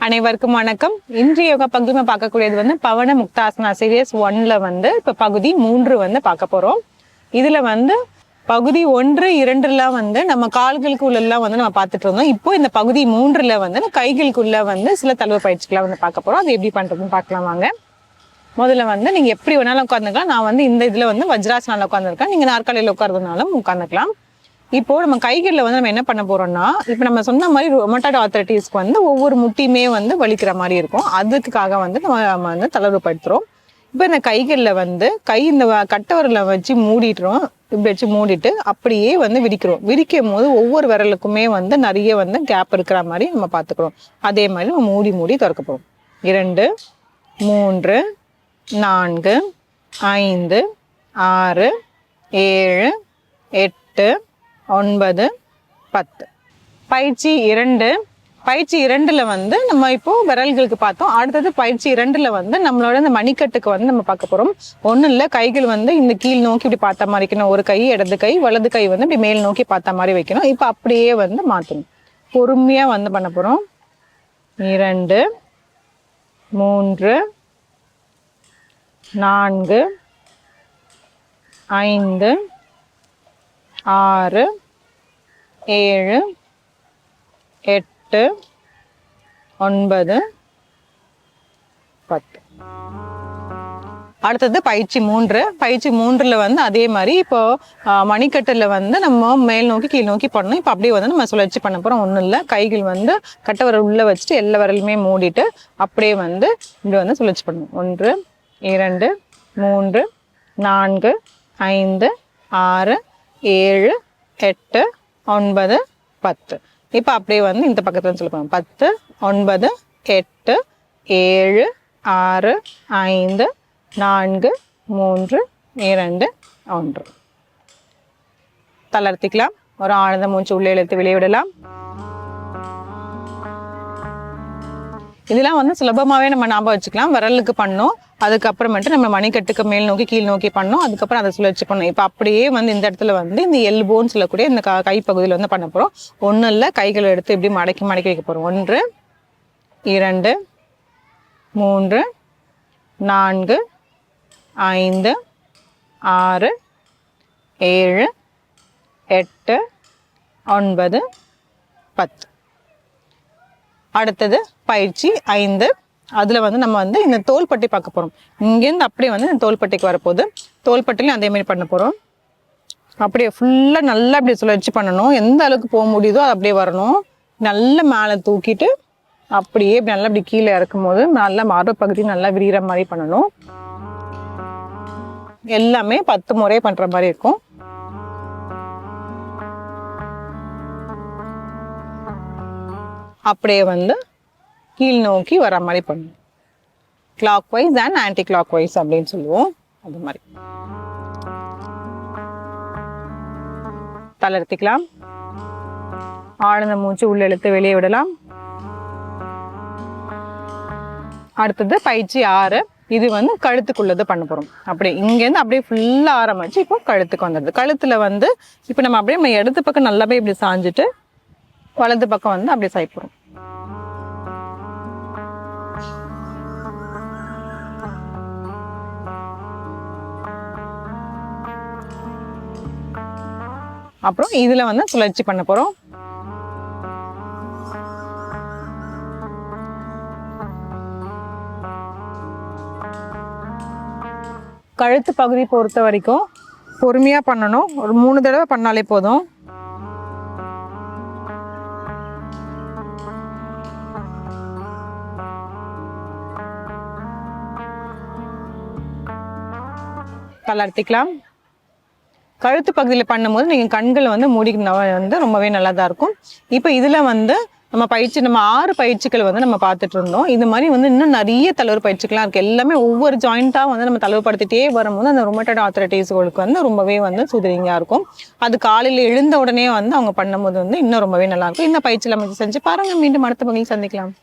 அனைவருக்கும் வணக்கம். இன்றைய யோகா பகுதியை பார்க்கக்கூடியது வந்து பவன முக்தாசனா சீரியஸ் 1ல வந்து இப்போ பகுதி 3 வந்து பார்க்க போறோம். இதுல வந்து பகுதி 1, 2லாம் வந்து நம்ம கால்களுக்குள்ளெல்லாம் வந்து நம்ம பார்த்துட்டு இருந்தோம். இப்போ இந்த பகுதி 3ல வந்து கைகளுக்குள்ள வந்து சில தழுவு பயிற்சிகளை வந்து பார்க்க போறோம். அது எப்படி பண்றதுன்னு பார்க்கலாம் வாங்க. முதல்ல வந்து நீங்க எப்படி வேணாலும் உட்காந்துக்கலாம். நான் வந்து இந்த இதுல வந்து வஜ்ராசனால உட்காந்துருக்கேன். நீங்க நாற்காலியில் உட்கார்றதுனாலும் உட்காந்துக்கலாம். இப்போ நம்ம கைகளில் வந்து நம்ம என்ன பண்ண போறோம்னா, இப்போ நம்ம சொன்ன மாதிரி ரொமட்டாய்டு ஆர்த்ரைட்டிஸ்க்கு வந்து ஒவ்வொரு முட்டியுமே வந்து வலிக்கிற மாதிரி இருக்கும். அதுக்காக வந்து நம்ம வந்து தளர்வுபடுத்துறோம். இப்போ இந்த கைகளில் வந்து இந்த கட்டவரலை வச்சு மூடிட்டுறோம். இப்படி வச்சு மூடிட்டு அப்படியே வந்து விரிக்கிறோம். விரிக்கும் போது ஒவ்வொரு விரலுக்குமே வந்து நிறைய வந்து கேப் இருக்கிற மாதிரி நம்ம பார்த்துக்கிறோம். அதே மாதிரி நம்ம மூடி திறக்க போறோம். 2, 3, 4, 5, 6, 7, 8, 9, 10. பயிற்சி 2ல வந்து நம்ம இப்போ விரல்களுக்கு பார்த்தோம். அடுத்தது பயிற்சி 2ல வந்து நம்மளோட இந்த மணிக்கட்டுக்கு வந்து நம்ம பார்க்க போறோம். ஒன்றும் இல்லை, கைகள் வந்து இந்த கீழ் நோக்கி இப்படி பார்த்த மாதிரி வைக்கணும். ஒரு கை இடது கை, வலது கை வந்து இப்படி மேல் நோக்கி பார்த்த மாதிரி வைக்கணும். இப்போ அப்படியே வந்து மாற்றணும். பொறுமையா வந்து பண்ண போறோம். 2, 3, 4, 5, 6, 7, 8, 9, 10. அடுத்தது பயிற்சி 3ல வந்து அதே மாதிரி இப்போ மணிக்கட்டில் வந்து நம்ம மேல் நோக்கி கீழ் நோக்கி பண்ணணும். இப்போ அப்படியே வந்து நம்ம சுழற்சி பண்ண போறோம். ஒன்றும் இல்லை, கைகள் வந்து கட்டை விரல் உள்ள வச்சுட்டு எல்லா விரலுமே மூடிட்டு அப்படியே வந்து இப்படி வந்து சுழற்சி பண்ணணும். 1, 2, 3, 4, 5, 6, 7, 8, 9, 10. இப்போ அப்படியே வந்து இந்த பக்கத்துல சொல்லுவாங்க. 10, 9, 8, 7, 6, 5, 4, 3, 2, 1. தளர்த்திக்கலாம். ஒரு ஆழ்ந்த மூச்சு உள்ளே இழுத்து வெளியே விடலாம். இதெல்லாம் வந்து சுலபமாவே நம்ம ஞாபகம் வச்சுக்கலாம். விரலுக்கு பண்ணோம், அதுக்கப்புறமேட்டு நம்ம மணிக்கட்டுக்கு மேல் நோக்கி கீழ் நோக்கி பண்ணோம், அதுக்கப்புறம் அதை சுழற்சி பண்ணோம். இப்போ அப்படியே வந்து இந்த இடத்துல வந்து இந்த எல்போன்னு சொல்லக்கூடிய இந்த கைப்பகுதியில் வந்து பண்ண போறோம். ஒன்றும் இல்லை, கைகளை எடுத்து இப்படி மடக்கி வைக்க போறோம். 1, 2, 3, 4, 5, 6, 7, 8, 9, 10. அடுத்தது பயிற்சி 5. அதுல வந்து நம்ம வந்து இந்த தோள்பட்டை பார்க்க போறோம். இங்கேருந்து அப்படியே வந்து இந்த தோள்பட்டைக்கு வரப்போகுது. தோள்பட்டையிலும் அதே மாதிரி பண்ண போறோம். அப்படியே ஃபுல்லா நல்லா அப்படி சுழற்சி பண்ணணும். எந்த அளவுக்கு போக முடியுதோ அது அப்படியே வரணும். நல்லா மேலே தூக்கிட்டு அப்படியே நல்லா அப்படி கீழே இறக்கும் போது நல்லா மார்பகப்பகுதி நல்லா விரிகிற மாதிரி பண்ணணும். எல்லாமே 10 முறை பண்ற மாதிரி இருக்கும். அப்படியே வந்து கீழ் நோக்கி வர மாதிரி பண்ணணும். Clockwise and anticlockwise அப்படின்னு சொல்லுவோம். அது மாதிரி தளர்த்திக்கலாம். ஆழ்ந்த மூச்சு உள்ள இழுத்து வெளியே விடலாம். அடுத்தது பயிற்சி 6. இது வந்து கழுத்துக்குள்ளது பண்ண போறோம். அப்படியே இங்கேருந்து அப்படியே ஃபுல்லா ஆரம்பிச்சு இப்போ கழுத்துக்கு வந்துடுது. கழுத்துல வந்து இப்போ நம்ம அப்படியே நம்ம இடது பக்கம் நல்லாவே இப்படி சாஞ்சிட்டு வலது பக்கம் வந்து அப்படியே சாய்ப்போம். அப்புறம் இதுல வந்து சுழற்சி பண்ண போறோம். கழுத்து பகுதி பொறுத்த வரைக்கும் பொறுமையா பண்ணணும். ஒரு 3 தடவை பண்ணாலே போதும். தளர்த்திக்கலாம். கழுத்து பகுதியில் பண்ணும்போது நீங்கள் கண்களை வந்து மூடிக்கணும் வந்து ரொம்பவே நல்லா தான் இருக்கும். இப்போ இதில் வந்து நம்ம 6 பயிற்சிகள் வந்து நம்ம பார்த்துட்டு இருந்தோம். இது மாதிரி வந்து இன்னும் நிறைய தளர்வு பயிற்சிகள்லாம் இருக்குது. எல்லாமே ஒவ்வொரு ஜாயிண்ட்டாக வந்து நம்ம தளர்வுபடுத்திட்டே வரும்போது அந்த ரொமட்டாய்டு ஆர்த்ரைட்டிஸ்களுக்கு வந்து ரொம்பவே வந்து சூதரிங்காக இருக்கும். அது காலையில் எழுந்த உடனே வந்து அவங்க பண்ணும்போது வந்து இன்னும் ரொம்பவே நல்லா இருக்கும். இந்த பயிற்சியில் நம்ம செஞ்சு பாருங்கள். மீண்டும் அடுத்த பகுதியில் சந்திக்கலாம்.